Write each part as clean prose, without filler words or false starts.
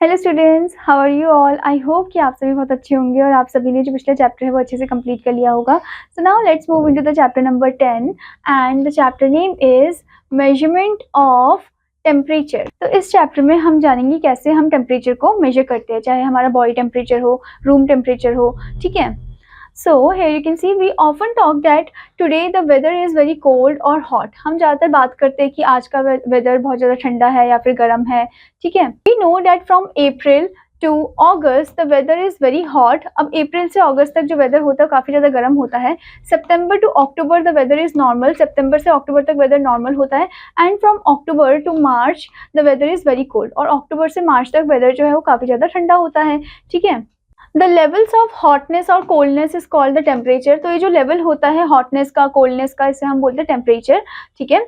Hello students, how are you all. I hope कि आप सभी बहुत अच्छे होंगे और आप सभी ने जो पिछला चैप्टर है वो अच्छे से कंप्लीट कर लिया होगा। So now let's move into the chapter number 10 and the chapter name is measurement of temperature. तो इस चैप्टर में हम जानेंगे कैसे हम टेम्परेचर को मेजर करते हैं, चाहे हमारा बॉडी टेम्परेचर हो, रूम टेम्परेचर हो, ठीक है। So here you can see we often talk that today the weather is very cold or hot। हम ज़्यादातर बात करते हैं कि आज का वेदर बहुत ज़्यादा ठंडा है या फिर गर्म है, ठीक है। We know that from April to August the weather is very hot। अब अप्रैल से अगस्त तक जो वेदर होता है काफ़ी ज़्यादा गर्म होता है। September to October the weather is normal। सितंबर से अक्टूबर तक वेदर नॉर्मल होता है। And from October to March the weather is very cold. और अक्टूबर से मार्च तक वेदर जो है वो काफ़ी ज़्यादा ठंडा होता है, ठीक है। द लेवल्स ऑफ हॉटनेस और coldness is called the temperature. तो ये जो लेवल होता है हॉटनेस का, कोल्डनेस का, इसे हम बोलते हैं टेम्परेचर, ठीक है।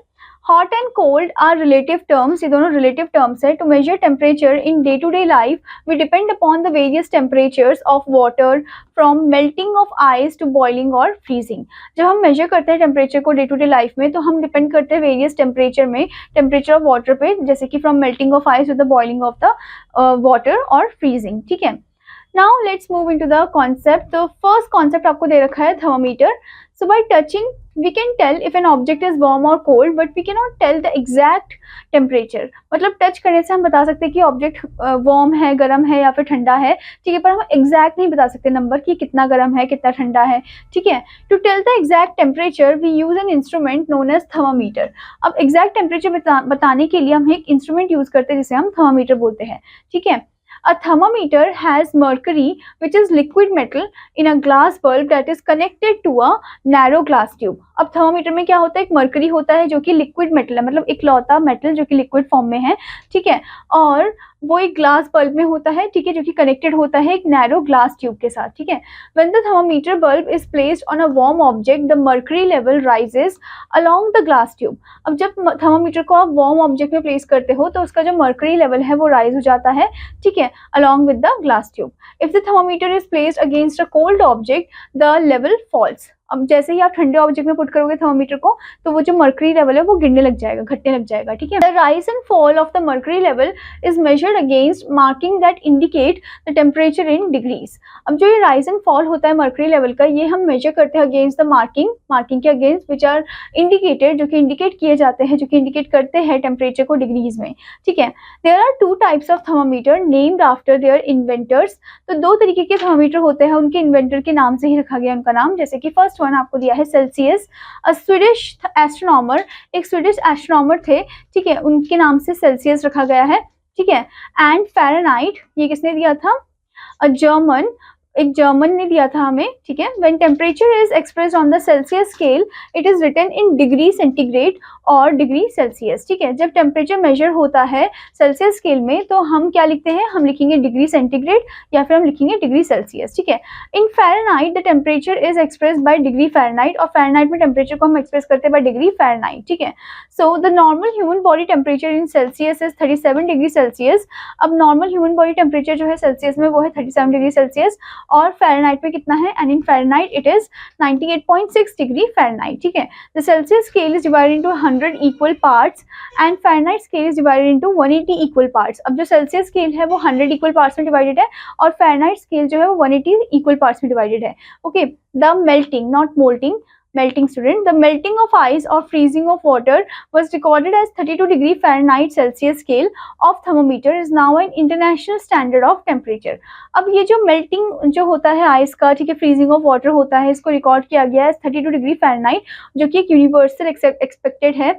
Hot and cold are relative terms. ये दोनों रिलेटिव टर्म्स है। To measure temperature in day to day life we depend upon the various temperatures of water from melting of ice to boiling और freezing. जब हम measure करते हैं temperature को day to day life में तो हम डिपेंड करते हैं वेरियस टेम्परेचर में, टेम्परेचर ऑफ वाटर पे, जैसे कि from melting of ice to the boiling of the water और फ्रीजिंग, ठीक है। Now let's move into the concept। तो first concept आपको दे रखा है thermometer. So by touching we can tell if an object is warm or cold but we cannot tell the exact temperature। मतलब touch करने से हम बता सकते हैं कि ऑब्जेक्ट वार्म है, गर्म है या फिर ठंडा है, ठीक है, पर हम एग्जैक्ट नहीं बता सकते नंबर कि कितना गर्म है कितना ठंडा है, ठीक है। To tell the exact temperature we use an instrument known as thermometer. अब एग्जैक्ट टेम्परेचर बताने के लिए हम एक इंस्ट्रूमेंट यूज करते हैं जिसे हम थर्मोमीटर बोलते हैं, ठीक है। A thermometer has mercury which is liquid metal in a glass bulb that is connected to a narrow glass tube। अब थर्मोमीटर में क्या होता है, एक मर्करी होता है जो कि लिक्विड मेटल है, मतलब इकलौता मेटल जो कि लिक्विड फॉर्म में है, ठीक है। और वो एक ग्लास बल्ब में होता है, ठीक है, जो कि कनेक्टेड होता है एक नैरो ग्लास ट्यूब के साथ, ठीक है। When the thermometer bulb is placed on a warm object, the mercury level rises along the glass tube। अब जब थर्मोमीटर को आप वार्म ऑब्जेक्ट में प्लेस करते हो तो उसका जो मर्करी लेवल है वो राइज हो जाता है, ठीक है, along with the glass tube। If the thermometer is placed against a cold object, the level falls। अब जैसे ही आप ठंडे ऑब्जेक्ट में पुट करोगे थर्मोमीटर को तो वो जो मर्करी लेवल है वो गिरने लग जाएगा, घटने लग जाएगा, ठीक है। The rise and fall of the mercury level is measured against marking that indicate the temperature in degrees. अब जो ये राइज एंड फॉल होता है मर्करी लेवल का, ये हम मेजर करते हैं अगेंस्ट द मार्किंग के अगेंस्ट विच आर इंडिकेटेड, जो कि इंडिकेट किए जाते हैं, जो कि इंडिकेट करते हैं टेम्परेचर को डिग्रीज में, ठीक है। There are two types of thermometer named after their inventors. तो दो तरीके के थर्मोमीटर होते हैं, उनके इन्वेंटर के नाम से ही रखा गया उनका नाम। जैसे कि फर्स्ट वन आपको दिया है सेल्सियस। अ स्वीडिश एस्ट्रोनॉमर, एक स्वीडिश एस्ट्रोनॉमर थे, ठीक है, उनके नाम से सेल्सियस रखा गया है, ठीक है। एंड फ़ारेनहाइट, ये किसने दिया था, एक जर्मन ने दिया था हमें, ठीक है। When temperature is expressed on the Celsius scale it is written in degree centigrade और डिग्री सेल्सियस, ठीक है। जब टेम्परेचर मेजर होता है सेल्सियस स्केल में तो हम क्या लिखते हैं, हम लिखेंगे डिग्री सेंटीग्रेड या फिर हम लिखेंगे डिग्री सेल्सियस, ठीक है। In Fahrenheit the temperature is expressed by degree Fahrenheit, और फ़ारेनहाइट में टेम्परेचर को हम एक्सप्रेस करते हैं बाय डिग्री फ़ारेनहाइट, ठीक है। So the normal human body temperature in Celsius is 37 degree Celsius. अब नॉर्मल ह्यूमन बॉडी टेम्परेचर जो है सेल्सियस में वो है 37 डिग्री सेल्सियस, और फ़ारेनहाइट में कितना है, and in Fahrenheit it is 98.6 degree Fahrenheit, ठीक है। The Celsius scale is divided into 100 equal parts and Fahrenheit scale is divided into 180 equal parts. अब जो सेल्सियस स्केल है वो 100 इक्वल पार्ट्स में डिवाइडेड है और फ़ारेनहाइट स्केल जो है वो 180 इक्वल पार्ट्स में डिवाइडेड है, okay. The melting, not moulting, melting student, the melting of ice or freezing of water was recorded as 32 degree Fahrenheit Celsius scale of thermometer is now an international standard of temperature। अब ये जो melting जो होता है ice का, ठीक है, freezing of water होता है, इसको रिकॉर्ड किया गया है 32 डिग्री फ़ारेनहाइट, जो कि एक यूनिवर्सल एक्सपेक्टेड है,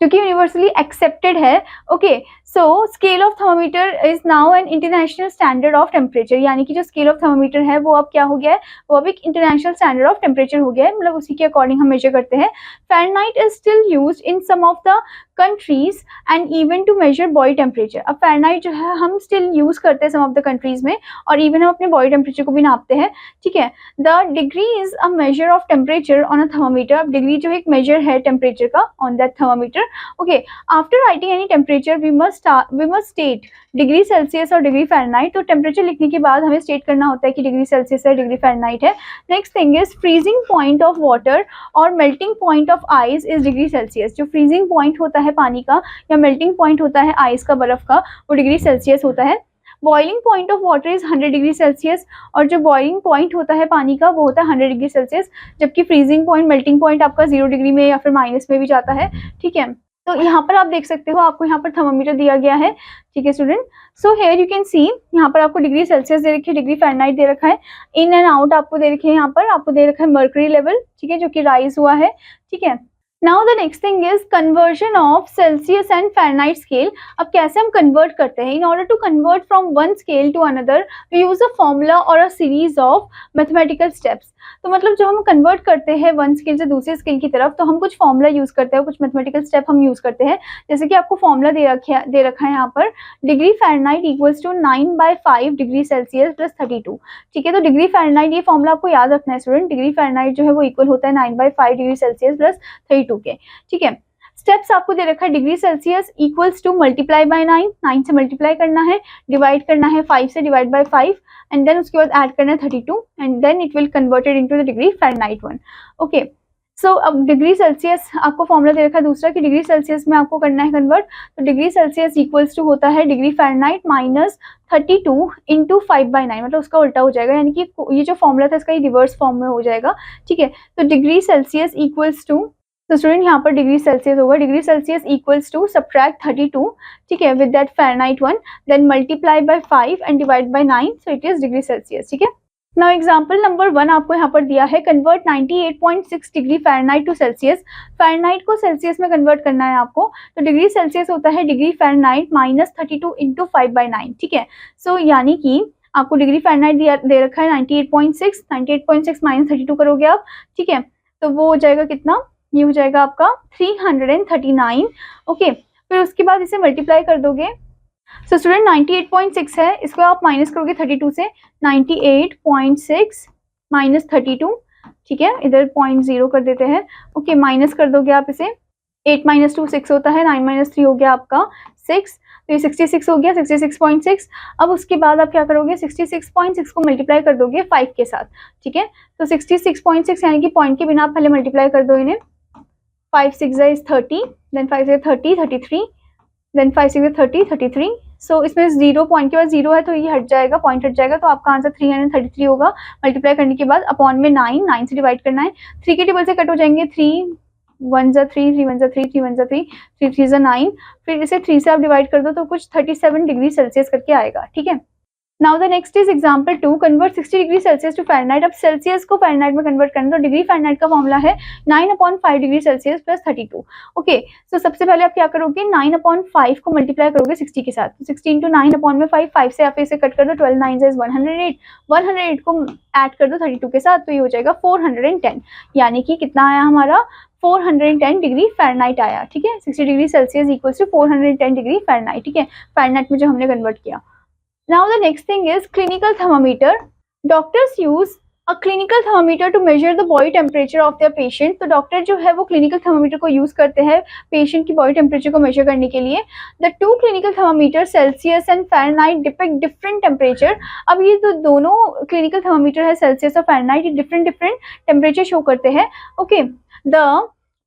जो कि यूनिवर्सली एक्सेप्टेड है, okay. So scale of thermometer is now an international standard of temperature, यानी कि जो स्केल ऑफ थर्मोमीटर है वो अब क्या हो गया है, वो अब एक इंटरनेशनल स्टैंडर्ड ऑफ टेम्परेचर हो गया है, मतलब उसी के अकॉर्डिंग हम मेजर करते हैं। Fahrenheit is still used in some of the countries and even to measure body temperature. अब फ़ारेनहाइट जो है हम स्टिल यूज करते हैं सम ऑफ द कंट्रीज में, और इवन हम अपने बॉडी टेम्परेचर को भी नापते हैं, ठीक है। The degree is a measure of temperature on a thermometer. अब डिग्री जो एक मेजर है टेम्परेचर का on that thermometer, okay. After writing any temperature we must state degree Celsius और डिग्री फ़ारेनहाइट। तो टेम्परेचर लिखने के बाद हमें स्टेट करना होता है कि डिग्री सेल्सियस है, डिग्री फ़ारेनहाइट है। Next thing is freezing point of water और melting point of ice is degree Celsius. जो फ्रीजिंग पॉइंट होता है पानी का या मेल्टिंग पॉइंट होता है आइस का, बर्फ का, वो डिग्री सेल्सियस होता है। Boiling point of water is 100 degree Celsius, और जो बॉइलिंग पॉइंट होता है पानी का वो होता है 100 डिग्री सेल्सियस, जबकि फ्रीजिंग पॉइंट, मेल्टिंग पॉइंट आपका 0 डिग्री में या फिर माइनस में भी जाता है, ठीक है। तो यहाँ पर आप देख सकते हो, आपको यहाँ पर थर्मामीटर दिया गया है, ठीक है student. So here you can see, यहाँ पर आपको डिग्री सेल्सियस दे रखी है, डिग्री फ़ारेनहाइट दे रखा है, इन एंड आउट आपको दे रखे हैं, यहाँ पर आपको दे रखा है मर्करी लेवल, ठीक है, जो कि राइज हुआ है, ठीक है। Now the next thing is conversion of Celsius and Fahrenheit scale. अब कैसे हम कन्वर्ट करते हैं? In order to convert from one scale to another we use a formula और a series of mathematical steps. तो मतलब जब हम कन्वर्ट करते हैं वन स्केल से दूसरे स्केल की तरफ, तो हम कुछ फॉर्मूला यूज करते हैं, कुछ मैथमेटिकल स्टेप हम यूज करते हैं। जैसे कि आपको फॉर्मूला दे रखा है यहाँ पर, degree Fahrenheit equals to 9/5 degree Celsius plus 32, ठीक है। तो डिग्री फ़ारेनहाइट, ये फॉर्मूला आपको याद रखना है स्टूडेंट, डिग्री फ़ारेनहाइट जो है वो इक्वल होता है 9/5 डिग्री सेल्सियस प्लस 32 के, ठीक है। स्टेप्स आपको दे रखा है, degree Celsius equals to multiply by 9 से मल्टीप्लाई करना है, डिवाइड करना है 5 से, डिवाइड बाय 5, एंड देन उसके बाद ऐड करना है 32, and then it will converted into the degree Fahrenheit one. Okay, so अब डिग्री सेल्सियस आपको फॉर्मूला दे रखा है दूसरा कि डिग्री सेल्सियस में आपको करना है कन्वर्ट। तो डिग्री सेल्सियस इक्वल्स टू होता है डिग्री फ़ारेनहाइट माइनस 32 इंटू 5/9, मतलब उसका उल्टा हो जाएगा, यानी कि ये जो फॉर्मूला था इसका ये रिवर्स फॉर्म में हो जाएगा, ठीक है। तो डिग्री सेल्सियस इक्वल्स टू, तो स्टूडेंट यहाँ पर डिग्री सेल्सियस होगा, degree Celsius equals to subtract 32, ठीक है, with that Fahrenheit one, then multiply by 5 and divide by 9, so it is degree Celsius, ठीक है। नाउ एग्जांपल नंबर 1 आपको यहाँ पर दिया है, convert 98.6 degree Fahrenheit to Celsius. Fahrenheit को सेल्सियस में कन्वर्ट करना है आपको, तो डिग्री सेल्सियस होता है डिग्री फ़ारेनहाइट माइनस 32 इंटू 5/9, ठीक है। सो यानी कि आपको डिग्री फ़ारेनहाइट दे रखा है 98.6 माइनस 32 करोगे आप, ठीक है, तो वो हो जाएगा कितना, ये हो जाएगा आपका 339, ओके। फिर उसके बाद इसे मल्टीप्लाई कर दोगे, सो स्टूडेंट 98.6 है, इसको आप माइनस करोगे 32 से, 98.6 माइनस 32, ठीक है, इधर 0.0 कर देते हैं, ओके, माइनस कर दोगे आप इसे, 8 माइनस 2 6 होता है, 9 माइनस 3 हो गया आपका 6, तो ये 66 हो गया, 66.6। अब उसके बाद आप क्या करोगे, 66.6 को मल्टीप्लाई कर दोगे 5 के साथ, ठीक है। तो 66.6 यानी कि पॉइंट के बिना आप पहले मल्टीप्लाई कर दो इन्हें, 5 6 is 30, then 5 6 30 33, then 5 6 30 33। सो इसमें 0 पॉइंट के बाद 0 है तो ये हट जाएगा, पॉइंट हट जाएगा, तो आपका आंसर 333 होगा। मल्टीप्लाई करने के बाद अपॉन में 9 से डिवाइड करना है, 3 के टेबल से कट हो जाएंगे, 3 1 जा 3, 3 1 जा 3, 3 1 जा 3, 3 3 जा 9, फिर इसे 3 से आप डिवाइड कर दो तो कुछ 37 डिग्री सेल्सियस करके आएगा, ठीक है। Now the next is example 2, convert 60 degree Celsius to Fahrenheit. अब सेल्सियस को फ़ारेनहाइट में कन्वर्ट करना, तो डिग्री फ़ारेनहाइट का फॉर्मूला है 9/5 degree Celsius plus 32, okay. So सबसे पहले आप क्या करोगे, 9/5 को मल्टीप्लाई करोगे 60 के साथ, तो 60 इंटू 9/5, 5 से आप इसे कट कर दो, 12 9 इज 108, 108 को ऐड कर दो 32 के साथ, तो ये हो जाएगा 410, यानी कि कितना आया हमारा, 410 डिग्री फ़ारेनहाइट आया, ठीक है। 60 degree Celsius equals to 410 degree Fahrenheit, ठीक है, फ़ारेनहाइट में जो हमने कन्वर्ट किया। Now the next thing is clinical thermometer. Doctors use a clinical thermometer to measure the body temperature of their patient. तो डॉक्टर जो है वो clinical thermometer को यूज करते हैं पेशेंट की बॉडी टेम्परेचर को मेजर करने के लिए। The two clinical thermometers Celsius and Fahrenheit depict different temperature. अब ये जो दोनों clinical thermometer है Celsius और Fahrenheit, ये different temperature शो करते हैं, okay. The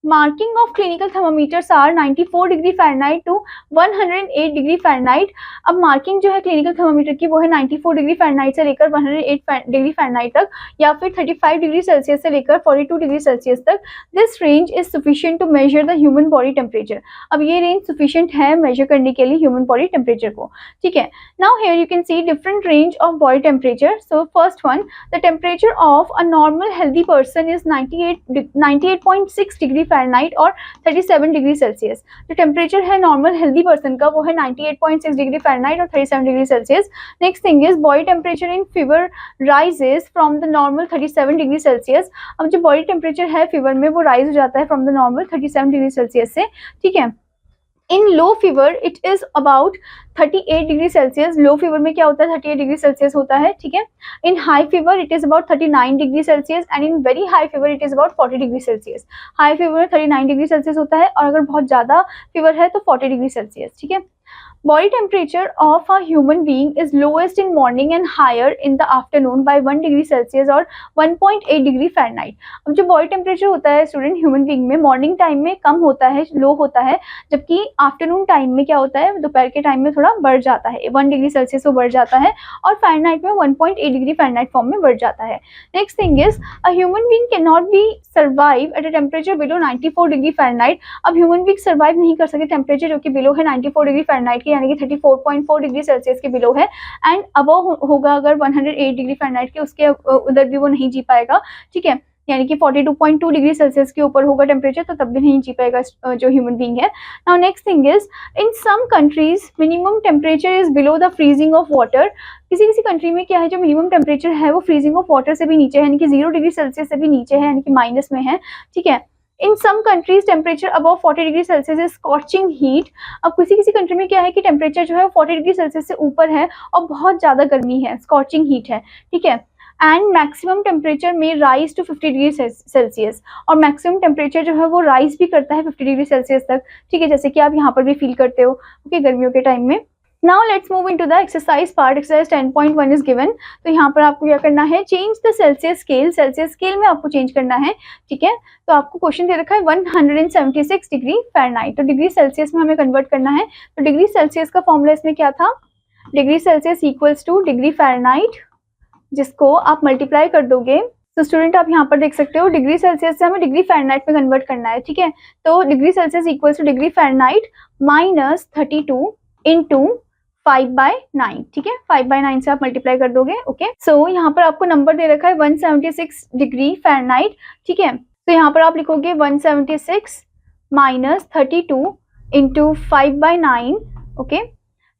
marking of clinical thermometers are 94 degree Fahrenheit to 108 degree Fahrenheit. अब मार्किंग जो है क्लिनिकल थर्मोमीटर की वो है 94 डिग्री फ़ारेनहाइट से लेकर 108 डिग्री फ़ारेनहाइट तक, या फिर 35 डिग्री सेल्सियस से लेकर 42 डिग्री सेल्सियस तक। This range is sufficient to measure the human body temperature. अब ये रेंज सफिशिएंट है मेजर करने के लिए ह्यूमन बॉडी टेम्परेचर को, ठीक है। Now here you can see different range of body temperature. So first one, the temperature of a normal healthy person is 98.6 degree Fahrenheit और 37 डिग्री सेल्सियस। जो temperature है नॉर्मल हेल्दी पर्सन का वो है 98.6 degree Fahrenheit और 37 degree Celsius. Next thing is body temperature in fever rises from the normal 37 degree Celsius. अब जो body temperature है फीवर में वो राइज हो जाता है from the normal 37 degree Celsius से, ठीक है। In low fever it is about 38 degree Celsius. Low fever में क्या होता है, 38 डिग्री सेल्सियस होता है, ठीक है। इन high fever it is about 39 degree Celsius and in very high fever it is about 40 degree Celsius. High fever में 39 degree Celsius होता है और अगर बहुत ज़्यादा फीवर है तो 40 डिग्री सेल्सियस, ठीक है। Body temperature of a human being is lowest in morning and higher in the afternoon by 1 degree Celsius और 1.8 डिग्री फ़ारेनहाइट। अब जो बॉडी टेम्परेचर होता है स्टूडेंट ह्यूमन बीइंग में मॉर्निंग टाइम में कम होता है, लो होता है, जबकि आफ्टरनून टाइम में क्या होता है, दोपहर के टाइम में थोड़ा बढ़ जाता है, 1 डिग्री सेल्सियस वो बढ़ जाता है और फ़ारेनहाइट में 1.8 डिग्री फ़ारेनहाइट फॉर्म में बढ़ जाता है। Next thing is a human being can not be survive at a temperature below 94 degree Fahrenheit. अब ह्यूमन बीइंग सर्वाइव नहीं कर सकते टेम्परेचर जो कि बिलो है 94 डिग्री फ़ारेनहाइट की, यानी कि 34.4 डिग्री सेल्सियस के बिलो है, एंड अबव होगा अगर 108 डिग्री फ़ारेनहाइट के, उसके उधर भी वो नहीं जी पाएगा, ठीक है, यानी कि 42.2 डिग्री सेल्सियस के ऊपर होगा टेम्परेचर तो तब भी नहीं जी पाएगा जो ह्यूमन बीइंग है। Now next thing is in some countries minimum temperature is below the freezing of water. किसी किसी कंट्री में क्या है, जो मिनिमम टेम्परेचर है वो फ्रीजिंग ऑफ वाटर से भी नीचे है, यानी कि 0 डिग्री सेल्सियस से भी नीचे है, यानी कि माइनस में है, ठीक है। In some countries temperature above 40 degree Celsius is scorching heat. अब किसी किसी कंट्री में क्या है कि टेम्परेचर जो है 40 डिग्री सेल्सियस से ऊपर है और बहुत ज़्यादा गर्मी है, स्कॉचिंग हीट है, ठीक है। एंड मैक्सिमम टेम्परेचर में राइज टू 50 डिग्री सेल्सियस, और मैक्सिमम टेम्परेचर जो है वो राइज भी करता है 50 डिग्री सेल्सियस तक, ठीक है, जैसे कि आप यहाँ पर भी फील करते हो, ओके, गर्मियों के टाइम में। Now let's move into the exercise part. Exercise 10.1 is given. तो यहाँ पर आपको क्या करना है, change the Celsius scale, Celsius scale में आपको चेंज करना है, ठीक है। तो आपको क्वेश्चन दे रखा है 176 डिग्री फ़ारेनहाइट, तो डिग्री सेल्सियस में हमें कन्वर्ट करना है। तो डिग्री सेल्सियस का फॉर्मूला इसमें क्या था, degree Celsius equals two degree Fahrenheit, जिसको आप मल्टीप्लाई कर दोगे। तो स्टूडेंट आप यहाँ पर देख सकते हो डिग्री सेल्सियस से हमें डिग्री फ़ारेनहाइट में कन्वर्ट करना है, ठीक है। तो degree Celsius equals two degree Fahrenheit minus 32 into 5/9, ठीक है, 5/9 से आप मल्टीप्लाई कर दोगे, ओके। सो यहाँ पर आपको नंबर दे रखा है 176 डिग्री फ़ारेनहाइट, ठीक है। तो यहाँ पर आप लिखोगे 176 माइनस 32 इंटू 5/9, ओके।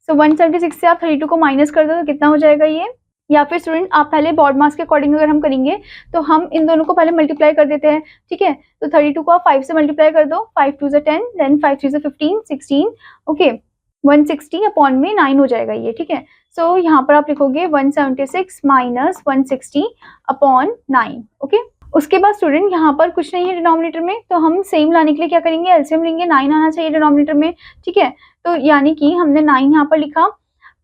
सो 176 से आप 32 को माइनस कर दो तो कितना हो जाएगा ये, या फिर स्टूडेंट आप पहले बॉड मास के अकॉर्डिंग अगर हम करेंगे तो हम इन दोनों को पहले मल्टीप्लाई कर देते हैं, ठीक है। तो 32 को आप 5 से मल्टीप्लाई कर दो, 5 2 10, देन 5 3 15 16, ओके, 160 अपॉन में 9 हो जाएगा ये, ठीक है। सो यहाँ पर आप लिखोगे 176 माइनस 160 अपॉन 9, ओके। उसके बाद स्टूडेंट यहाँ पर कुछ नहीं है डिनोमिनेटर में, तो हम सेम लाने के लिए क्या करेंगे, एलसीएम लेंगे, 9 आना चाहिए डिनोमिनेटर में, ठीक है। तो यानी कि हमने 9 यहाँ पर लिखा,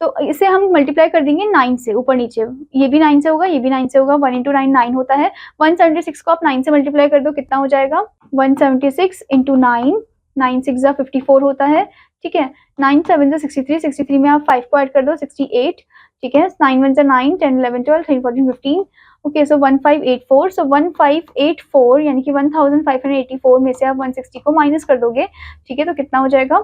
तो इसे हम मल्टीप्लाई कर देंगे 9 से, ऊपर नीचे, ये भी 9 से होगा, ये भी 9 से होगा, 1 इंटू 9 9 होता है। 176 को आप 9 से मल्टीप्लाई कर दो, कितना हो जाएगा, 176 इंटू 9, 9 6 जा 54 होता है, ठीक है। 9 7 जा 63, 63 में आप 5 को ऐड कर दो 68, ठीक है। 9 1 जा 9, 10 11 12 13 14 15, ओके। सो 1584, सो 1584 यानी कि 1584 में से आप 160 को माइनस कर दोगे, ठीक है। तो कितना हो जाएगा,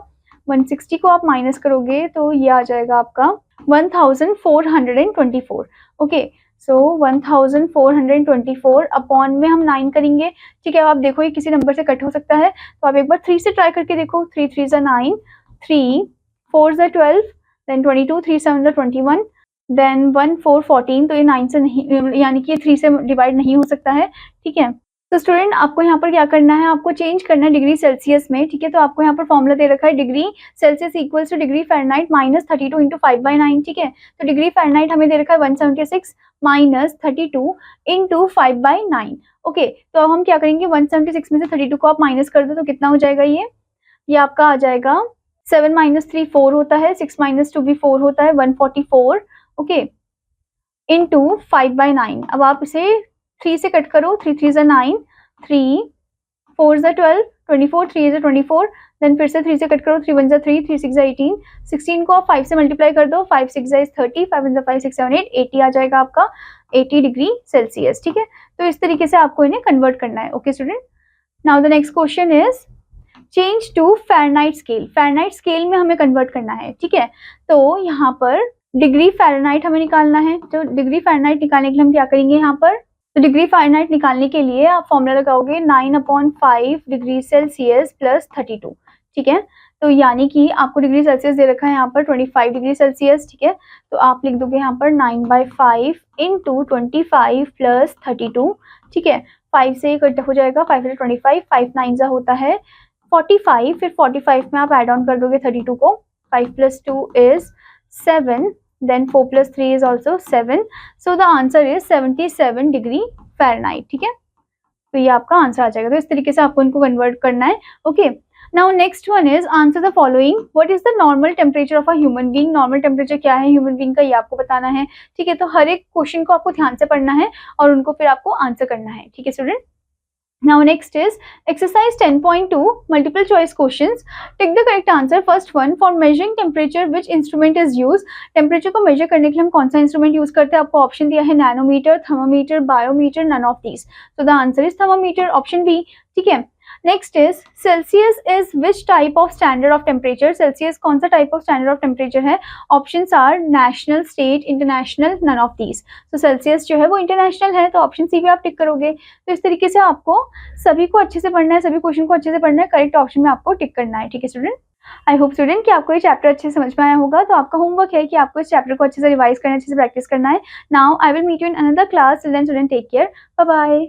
160 को आप माइनस करोगे तो ये आ जाएगा आपका 1424, ओके। सो 1424 अपॉन में हम 9 करेंगे, ठीक है। आप देखो ये किसी नंबर से कट हो सकता है, तो आप एक बार 3 से ट्राई करके देखो, 3 3 जा 9, 3 4 जा 12, देन 22, 3 7 जा 21, देन 1 4 14, तो ये 9 से नहीं, यानी कि 3 से डिवाइड नहीं हो सकता है, ठीक है। तो स्टूडेंट आपको यहाँ पर क्या करना है, आपको चेंज करना है डिग्री सेल्सियस में, ठीक है। तो आपको यहाँ पर फॉर्मूला दे रखा है degree Celsius equals two degree Fahrenheit minus 32 into 5/9, ठीक है। तो डिग्री फ़ारेनहाइट हमें दे रखा है 176 माइनस 32 इंटू 5/9, ओके। तो अब हम क्या करेंगे, 176 में से 32 को आप माइनस कर दो तो कितना हो जाएगा ये आपका आ जाएगा 7 माइनस 3 4 होता है, 6 माइनस 2 भी 4 होता है, 144, ओके, इंटू 5/9। अब आप इसे 3 से कट करो, 3 3 जा 9, 3 4 जा 12, 24, 3 जा 24, देन फिर से 3 से कट करो, 3 1 जा 3, 3 6 जा 18, 16 को आप 5 से मल्टीप्लाई कर दो, 5 6 जा 30, 5 1 जा 5 6 7 8, 80 आ जाएगा आपका 80 डिग्री सेल्सियस, ठीक है। तो इस तरीके से आपको इन्हें कन्वर्ट करना है, okay student. Now the next question is change to Fahrenheit scale. Fahrenheit scale में हमें कन्वर्ट करना है, ठीक है। तो यहाँ पर डिग्री फ़ारेनहाइट हमें निकालना है, तो डिग्री फ़ारेनहाइट निकालने के लिए हम क्या करेंगे, यहाँ पर तो डिग्री फ़ारेनहाइट निकालने के लिए आप फॉर्मूला लगाओगे 9/5 डिग्री सेल्सियस प्लस 32, ठीक है। तो यानी कि आपको डिग्री सेल्सियस दे रखा है यहाँ पर 25 डिग्री सेल्सियस, ठीक है। तो आप लिख दोगे यहाँ पर 9/5 इंटू 25 प्लस 32, ठीक है। 5 से कट हो जाएगा, 5 से 25, 5 9 जा होता है 45, फिर 45 में आप ऐड ऑन कर दोगे 32 को, 5 + 2 is 7, then 4 + 3 is also 7, so the answer is 77 degree Fahrenheit, ठीक है। तो ये आपका आंसर आ जाएगा। तो इस तरीके से आपको इनको कन्वर्ट करना है, okay. Now next one is answer the following, what is the normal temperature of a human being, normal temperature क्या है ह्यूमन बीइंग का, ये आपको बताना है, ठीक है। तो हर एक क्वेश्चन को आपको ध्यान से पढ़ना है और उनको फिर आपको आंसर करना है, ठीक है student. Now next is exercise 10.2 multiple choice questions. Take the correct answer. First one, for measuring temperature which instrument is used? Temperature को measure करने के लिए हम कौन सा instrument use करते हैं? आपको option दिया है nanometer, thermometer, biometer, none of these. So the answer is thermometer, option B. ठीक है। Next is Celsius is which type of standard of temperature, Celsius कौन सा type of standard of temperature है? Options are national, state, international, none of these. तो Celsius जो है वो international है, तो ऑप्शन सी पे आप टिक करोगे। तो इस तरीके से आपको सभी को अच्छे से पढ़ना है, सभी क्वेश्चन को अच्छे से पढ़ना है, करेक्ट ऑप्शन में आपको टिक करना है, ठीक है स्टूडेंट। आई होप स्टूडेंट कि आपको ये चैप्टर अच्छे से समझ में आया होगा। तो आपका होमवर्क है कि आपको इस चैप्टर को अच्छे से रिवाइज करना है, अच्छे से प्रैक्टिस करना है। Now I will meet you in another class, till then student take care, bye bye.